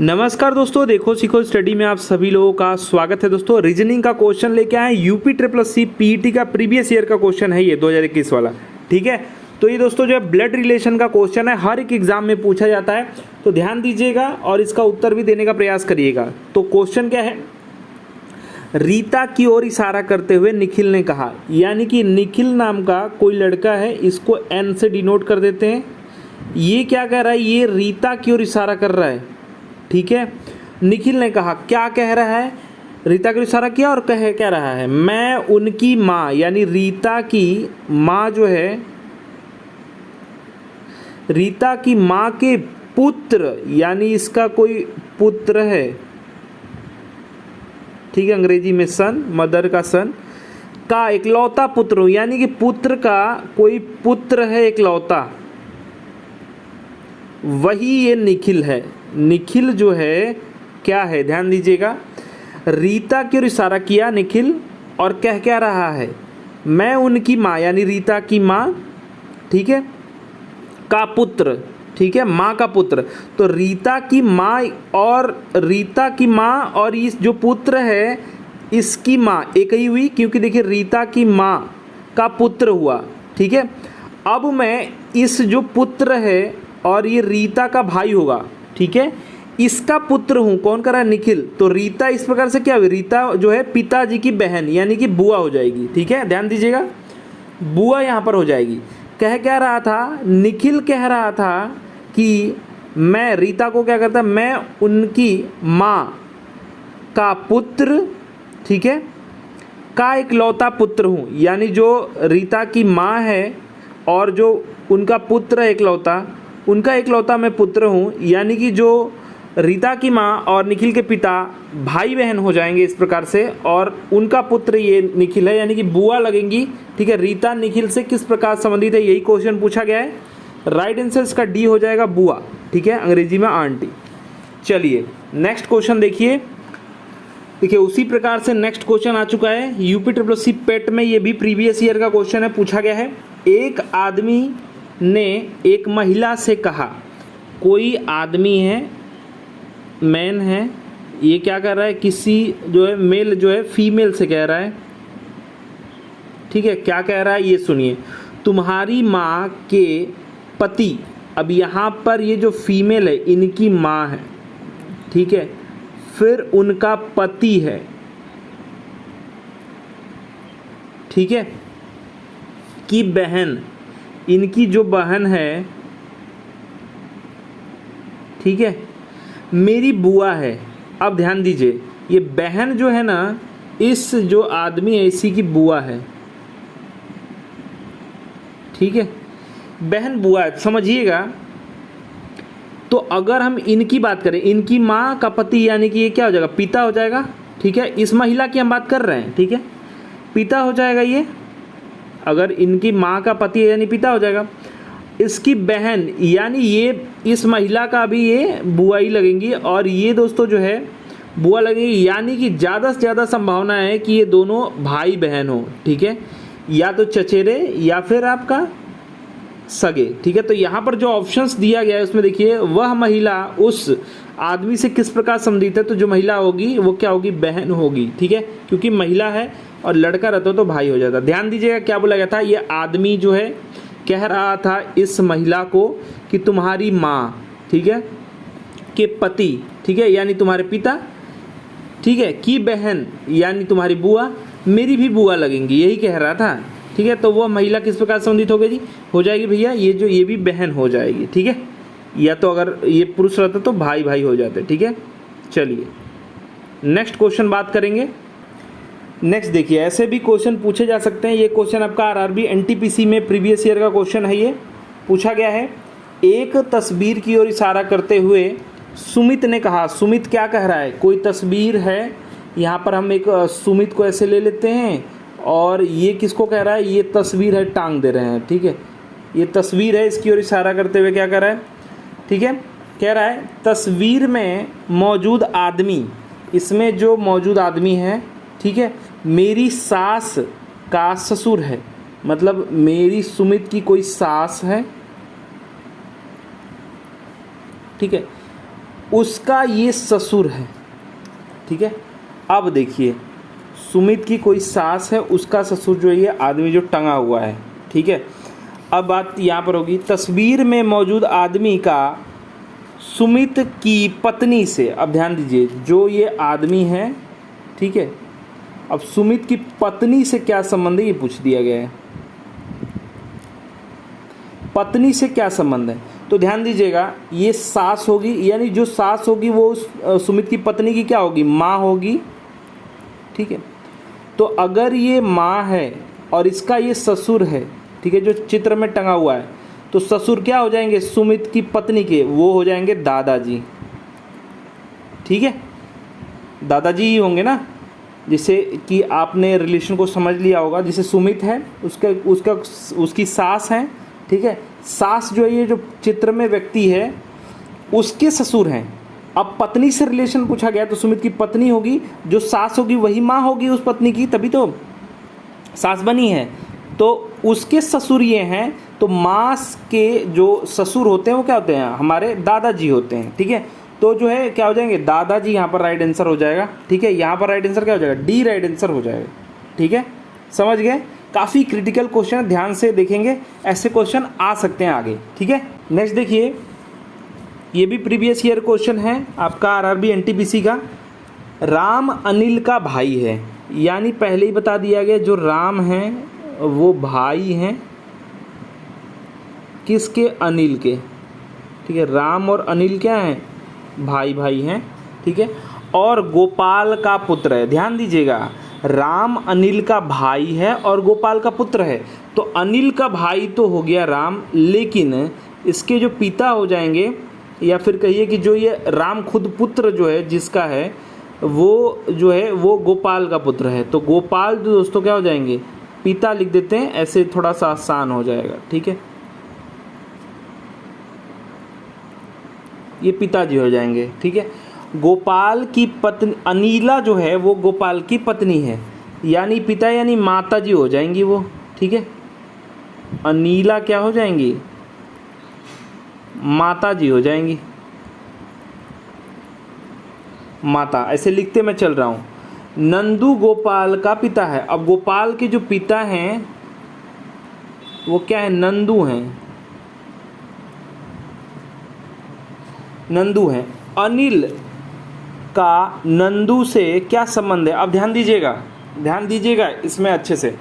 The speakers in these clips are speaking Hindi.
नमस्कार दोस्तों, देखो सीखो स्टडी में आप सभी लोगों का स्वागत है। दोस्तों रीजनिंग का क्वेश्चन लेके आए यूपी ट्रिपल सी पीईटी का प्रीवियस ईयर का क्वेश्चन है ये 2021 वाला। ठीक है, तो ये दोस्तों जो है ब्लड रिलेशन का क्वेश्चन है, हर एक एग्जाम में पूछा जाता है, तो ध्यान दीजिएगा और इसका उत्तर भी देने का प्रयास करिएगा। तो क्वेश्चन क्या है, रीता की ओर इशारा करते हुए निखिल ने कहा, यानी कि निखिल नाम का कोई लड़का है, इसको एन से डिनोट कर देते हैं। ये क्या कह रहा है, ये रीता की ओर इशारा कर रहा है। ठीक है, निखिल ने कहा, क्या कह रहा है, रीता को इशारा किया और कह रहा है, मैं उनकी माँ यानी रीता की माँ जो है, रीता की माँ के पुत्र यानी इसका कोई पुत्र है, ठीक है, अंग्रेजी में सन, मदर का सन, का इकलौता पुत्र हूँ, यानी कि पुत्र का कोई पुत्र है इकलौता, वही ये निखिल है। निखिल जो है क्या है, ध्यान दीजिएगा, रीता की ओर इशारा किया निखिल और कह रहा है, मैं उनकी माँ यानी रीता की माँ, ठीक है, का पुत्र, ठीक है, माँ का पुत्र। तो रीता की माँ और रीता की माँ और इस जो पुत्र है इसकी माँ एक ही हुई, क्योंकि देखिए रीता की माँ का पुत्र हुआ। ठीक है, अब मैं इस जो पुत्र है और ये रीता का भाई होगा, ठीक है, इसका पुत्र हूँ, कौन कर रहा है, निखिल। तो रीता इस प्रकार से क्या हुई, रीता जो है पिताजी की बहन यानी कि बुआ हो जाएगी। ठीक है, ध्यान दीजिएगा, बुआ यहाँ पर हो जाएगी। क्या रहा था, निखिल कह रहा था कि मैं रीता को क्या करता, मैं उनकी माँ का पुत्र, ठीक है, का इकलौता पुत्र हूँ, यानी जो रीता की माँ है और जो उनका पुत्र है इकलौता, उनका इकलौता मैं पुत्र हूँ, यानी कि जो रीता की माँ और निखिल के पिता भाई बहन हो जाएंगे इस प्रकार से, और उनका पुत्र ये निखिल है, यानी कि बुआ लगेंगी। ठीक है, रीता निखिल से किस प्रकार संबंधित है, यही क्वेश्चन पूछा गया है। राइट आंसर इसका डी हो जाएगा, बुआ। ठीक है, अंग्रेजी में आंटी। चलिए नेक्स्ट क्वेश्चन देखिए। देखिए उसी प्रकार से नेक्स्ट क्वेश्चन आ चुका है यूपी ट्रिपल सी पेट में, ये भी प्रीवियस ईयर का क्वेश्चन है, पूछा गया है। एक आदमी ने एक महिला से कहा, कोई आदमी है, मैन है, ये क्या कर रहा है, किसी जो है मेल जो है फीमेल से कह रहा है। ठीक है, क्या कह रहा है ये सुनिए, तुम्हारी माँ के पति, अब यहाँ पर ये जो फीमेल है इनकी माँ है, ठीक है, फिर उनका पति है, ठीक है, की बहन, इनकी जो बहन है, ठीक है, मेरी बुआ है। अब ध्यान दीजिए, ये बहन जो है ना, इस जो आदमी है इसी की बुआ है। ठीक है, बहन बुआ है, समझिएगा। तो अगर हम इनकी बात करें, इनकी माँ का पति यानी कि ये क्या हो जाएगा, पिता हो जाएगा। ठीक है, इस महिला की हम बात कर रहे हैं, ठीक है, पिता हो जाएगा ये, अगर इनकी माँ का पति है यानी पिता हो जाएगा। इसकी बहन यानी ये इस महिला का भी ये बुआ ही लगेंगी, और ये दोस्तों जो है बुआ लगेगी, यानी कि ज़्यादा से ज़्यादा संभावना है कि ये दोनों भाई बहन हो। ठीक है, या तो चचेरे या फिर आपका सगे। ठीक है, तो यहाँ पर जो ऑप्शंस दिया गया है उसमें देखिए, वह महिला उस आदमी से किस प्रकार संबंधित है, तो जो महिला होगी वो क्या होगी, बहन होगी। ठीक है, क्योंकि महिला है और लड़का रहता तो भाई हो जाता। ध्यान दीजिएगा क्या बोला गया था, ये आदमी जो है कह रहा था इस महिला को कि तुम्हारी माँ, ठीक है, के पति, ठीक है, यानी तुम्हारे पिता, ठीक है, की बहन यानी तुम्हारी बुआ, मेरी भी बुआ लगेंगी, यही कह रहा था। ठीक है, तो वो महिला किस प्रकार संबंधित हो गई जी, हो जाएगी भैया ये जो, ये भी बहन हो जाएगी। ठीक है, या तो अगर ये पुरुष रहता तो भाई भाई हो जाते। ठीक है, चलिए नेक्स्ट क्वेश्चन बात करेंगे। नेक्स्ट देखिए, ऐसे भी क्वेश्चन पूछे जा सकते हैं। ये क्वेश्चन आपका आरआरबी एनटीपीसी में प्रीवियस ईयर का क्वेश्चन है, ये पूछा गया है। एक तस्वीर की ओर इशारा करते हुए सुमित ने कहा, सुमित क्या कह रहा है, कोई तस्वीर है, यहाँ पर हम एक सुमित को ऐसे ले लेते हैं, और ये किसको कह रहा है, ये तस्वीर है, टांग दे रहे हैं। ठीक है, ये तस्वीर है, इसकी ओर इशारा करते हुए क्या कर रहा है, ठीक है, कह रहा है तस्वीर में मौजूद आदमी, इसमें जो मौजूद आदमी है, ठीक है, मेरी सास का ससुर है, मतलब मेरी सुमित की कोई सास है, ठीक है, उसका ये ससुर है। ठीक है, अब देखिए सुमित की कोई सास है, उसका ससुर जो ये आदमी जो टंगा हुआ है। ठीक है, अब बात यहाँ पर होगी, तस्वीर में मौजूद आदमी का सुमित की पत्नी से, अब ध्यान दीजिए जो ये आदमी है, ठीक है, अब सुमित की पत्नी से क्या संबंध है ये पूछ दिया गया है। पत्नी से क्या संबंध है, तो ध्यान दीजिएगा ये सास होगी, यानी जो सास होगी वो सुमित की पत्नी की क्या होगी, माँ होगी। ठीक है, तो अगर ये माँ है और इसका ये ससुर है, ठीक है, जो चित्र में टंगा हुआ है, तो ससुर क्या हो जाएंगे सुमित की पत्नी के, वो हो जाएंगे दादाजी। ठीक है, दादाजी ही होंगे ना, जिसे कि आपने रिलेशन को समझ लिया होगा। जैसे सुमित है, उसकी सास है। ठीक है, सास जो है ये जो चित्र में व्यक्ति है उसके ससुर हैं। अब पत्नी से रिलेशन पूछा गया तो सुमित की पत्नी होगी, जो सास होगी वही माँ होगी उस पत्नी की, तभी तो सास बनी है। तो उसके ससुर ये हैं, तो माँ के जो ससुर होते हैं वो क्या होते हैं, हमारे दादाजी होते हैं। ठीक है, तो जो है क्या हो जाएंगे दादाजी, यहाँ पर राइट आंसर हो जाएगा। ठीक है, यहाँ पर राइट आंसर क्या हो जाएगा, डी राइट आंसर हो जाएगा। ठीक है, समझ गए, काफ़ी क्रिटिकल क्वेश्चन, ध्यान से देखेंगे, ऐसे क्वेश्चन आ सकते हैं आगे। ठीक है, नेक्स्ट देखिए, ये भी प्रीवियस ईयर क्वेश्चन है आपका आरआरबी एनटीपीसी का। राम अनिल का भाई है, यानी पहले ही बता दिया गया जो राम हैं वो भाई हैं किसके, अनिल के। ठीक है, राम और अनिल क्या हैं, भाई भाई हैं। ठीक है, और गोपाल का पुत्र है। ध्यान दीजिएगा, राम अनिल का भाई है और गोपाल का पुत्र है। तो अनिल का भाई तो हो गया राम, लेकिन इसके जो पिता हो जाएंगे, या फिर कहिए कि जो ये राम खुद पुत्र जो है जिसका है वो जो है वो गोपाल का पुत्र है। तो गोपाल जो दोस्तों क्या हो जाएंगे, पिता लिख देते हैं, ऐसे थोड़ा सा आसान हो जाएगा। ठीक है, ये पिताजी हो जाएंगे। ठीक है, गोपाल की पत्नी अनीला जो है वो गोपाल की पत्नी है, यानी पिता यानी माता जी हो जाएंगी वो। ठीक है, अनीला क्या हो जाएंगी, माता जी हो जाएंगी, माता, ऐसे लिखते मैं चल रहा हूँ। नंदू गोपाल का पिता है। अब गोपाल के जो पिता हैं वो क्या है, नंदू हैं, नंदू हैं। अनिल का नंदू से क्या संबंध है, अब ध्यान दीजिएगा, ध्यान दीजिएगा इसमें अच्छे से।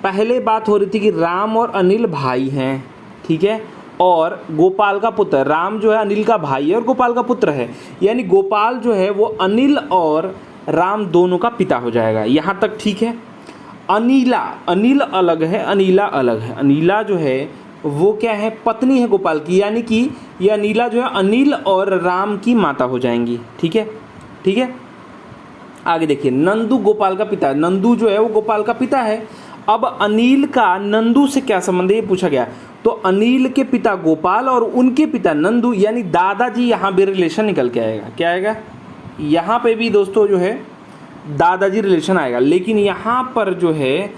पहले बात हो रही थी कि राम और अनिल भाई हैं। ठीक है, और गोपाल का पुत्र, राम जो है अनिल का भाई है और गोपाल का पुत्र है, यानी गोपाल जो है वो अनिल और राम दोनों का पिता हो जाएगा। यहाँ तक ठीक है। अनीला, अनिल अलग है, अनीला अलग है। अनीला जो है वो क्या है, पत्नी है गोपाल की, यानी कि ये अनीला जो है अनिल और राम की माता हो जाएंगी। ठीक है, ठीक है, आगे देखिए, नंदू गोपाल का पिता है। नंदू जो है वो गोपाल का पिता है। अब अनिल का नंदू से क्या संबंध है ये पूछा गया, तो अनिल के पिता गोपाल और उनके पिता नंदू, यानी दादाजी, यहाँ भी रिलेशन निकल के आएगा। क्या आएगा, यहाँ पे भी दोस्तों जो है दादाजी रिलेशन आएगा, लेकिन यहाँ पर जो है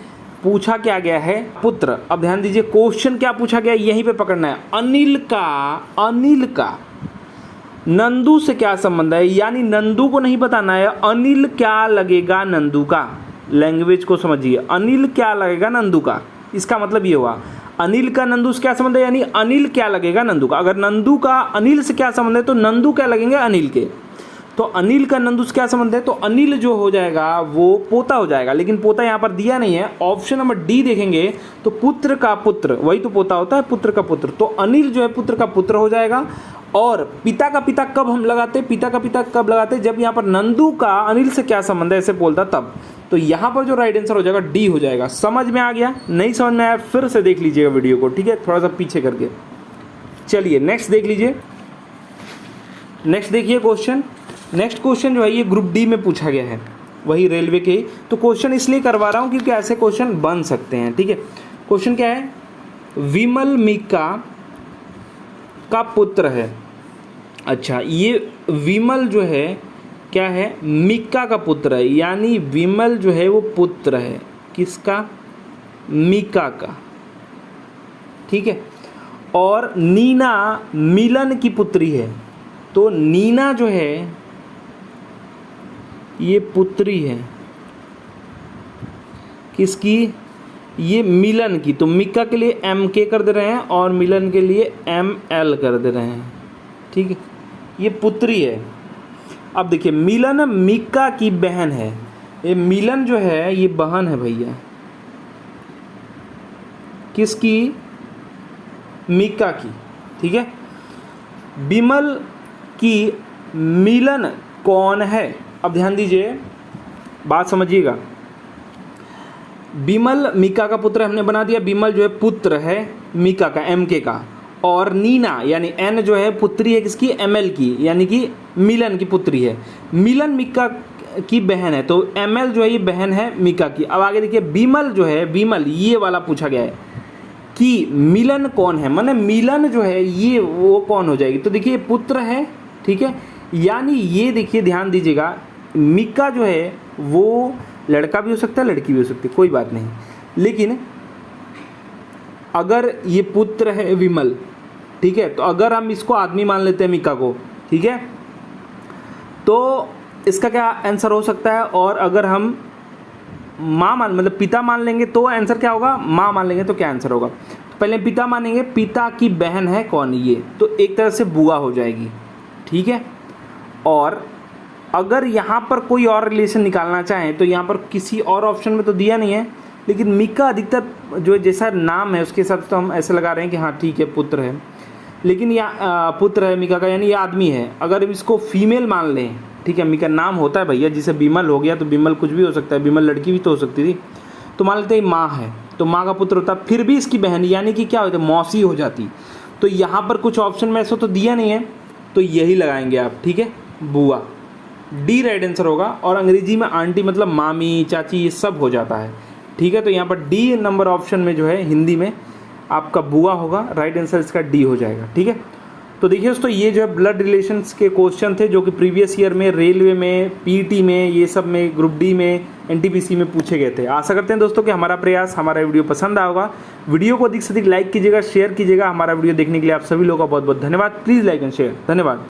पूछा क्या गया है, पुत्र। अब ध्यान दीजिए क्वेश्चन क्या पूछा गया, यहीं पे पकड़ना है। अनिल का नंदू से क्या संबंध है, यानी नंदू को नहीं बताना है, अनिल क्या लगेगा नंदू का। लैंग्वेज को समझिए, अनिल क्या लगेगा नंदू का, इसका मतलब ये हुआ अनिल का नंदू से क्या संबंध है, यानी अनिल क्या लगेगा नंदू का। अगर नंदू का अनिल से क्या संबंध है तो नंदू क्या लगेंगे अनिल के। तो अनिल का नंदू से क्या संबंध है, तो अनिल जो हो जाएगा वो पोता हो जाएगा, लेकिन पोता यहाँ पर दिया नहीं है। ऑप्शन नंबर डी देखेंगे तो पुत्र का पुत्र, वही तो पोता होता है, पुत्र का पुत्र। तो अनिल जो है पुत्र का पुत्र हो जाएगा। और पिता का पिता कब हम लगाते, पिता का पिता कब लगाते, जब यहाँ पर नंदू का अनिल से क्या संबंध है ऐसे बोलता तब। तो यहाँ पर जो राइट आंसर हो जाएगा डी हो जाएगा। समझ में आ गया, नहीं समझ में आया फिर से देख लीजिएगा वीडियो को। ठीक है, थोड़ा सा पीछे करके चलिए नेक्स्ट देख लीजिए। नेक्स्ट देखिए क्वेश्चन। नेक्स्ट क्वेश्चन जो है ये ग्रुप डी में पूछा गया है, वही रेलवे के। तो क्वेश्चन इसलिए करवा रहा हूँ क्योंकि ऐसे क्वेश्चन बन सकते हैं। ठीक है, क्वेश्चन क्या है, विमल मिका का पुत्र है। अच्छा, ये विमल जो है क्या है, मिका का पुत्र है, यानी विमल जो है वो पुत्र है किसका, मिका का। ठीक है, और नीना मिलन की पुत्री है। तो नीना जो है ये पुत्री है किसकी, ये मिलन की। तो मिका के लिए MK कर दे रहे हैं और मिलन के लिए ML कर दे रहे हैं, ठीक है। ये पुत्री है। अब देखिए मिलन मिका की बहन है, ये मिलन जो है ये बहन है भैया किसकी, मिका की, ठीक है। बिमल की मिलन कौन है, अब ध्यान दीजिए बात समझिएगा। बिमल मिका का पुत्र हमने बना दिया, बिमल जो है पुत्र है मिका का MK का, और नीना यानी N जो है पुत्री है किसकी, ML की, यानी कि मिलन की पुत्री है। मिलन मिका की बहन है, तो ML जो है ये बहन है मिका की। अब आगे देखिए बिमल जो है, बिमल ये वाला पूछा गया है कि मिलन कौन है, माने मिलन जो है ये वो कौन हो जाएगी। तो देखिए पुत्र है, ठीक है, यानी ये देखिए ध्यान दीजिएगा मिका जो है वो लड़का भी हो सकता है लड़की भी हो सकती है, कोई बात नहीं। लेकिन अगर ये पुत्र है विमल, ठीक है, तो अगर हम इसको आदमी मान लेते हैं मिका को, ठीक है, तो इसका क्या आंसर हो सकता है। और अगर हम माँ मान मतलब पिता मान लेंगे तो आंसर क्या होगा, माँ मान लेंगे तो क्या आंसर होगा। तो पहले पिता मानेंगे, पिता की बहन है कौन, ये, तो एक तरह से बुआ हो जाएगी, ठीक है। और अगर यहाँ पर कोई और रिलेशन निकालना चाहें तो यहाँ पर किसी और ऑप्शन में तो दिया नहीं है, लेकिन मिका अधिकतर जो जैसा नाम है उसके हिसाब से तो हम ऐसे लगा रहे हैं कि हाँ ठीक है पुत्र है, लेकिन या पुत्र है मिका का यानी ये आदमी है। अगर इसको फीमेल मान लें, ठीक है, मिका नाम होता है भैया, जिसे बिमल हो गया तो बिमल कुछ भी हो सकता है, बिमल लड़की भी तो हो सकती थी, तो मान लेते हैं माँ है तो माँ का पुत्र होता, फिर भी इसकी बहन यानी कि क्या होता है मौसी हो जाती। तो यहाँ पर कुछ ऑप्शन में ऐसा तो दिया नहीं है, तो यही लगाएंगे आप, ठीक है, बुआ, D राइट आंसर होगा। और अंग्रेजी में आंटी मतलब मामी चाची ये सब हो जाता है, ठीक है। तो यहाँ पर D नंबर ऑप्शन में जो है हिंदी में आपका बुआ होगा, राइट आंसर इसका D हो जाएगा, ठीक है। तो देखिए दोस्तों ये जो है ब्लड रिलेशंस के क्वेश्चन थे जो कि प्रीवियस ईयर में रेलवे में, PET में, ये सब में, ग्रुप D में, NTPC में पूछे गए थे। आशा करते हैं दोस्तों कि हमारा प्रयास, हमारा वीडियो पसंद आया होगा। वीडियो को अधिक से अधिक लाइक कीजिएगा, शेयर कीजिएगा। हमारा वीडियो देखने के लिए आप सभी लोगों का बहुत बहुत धन्यवाद। प्लीज़ लाइक एंड शेयर, धन्यवाद।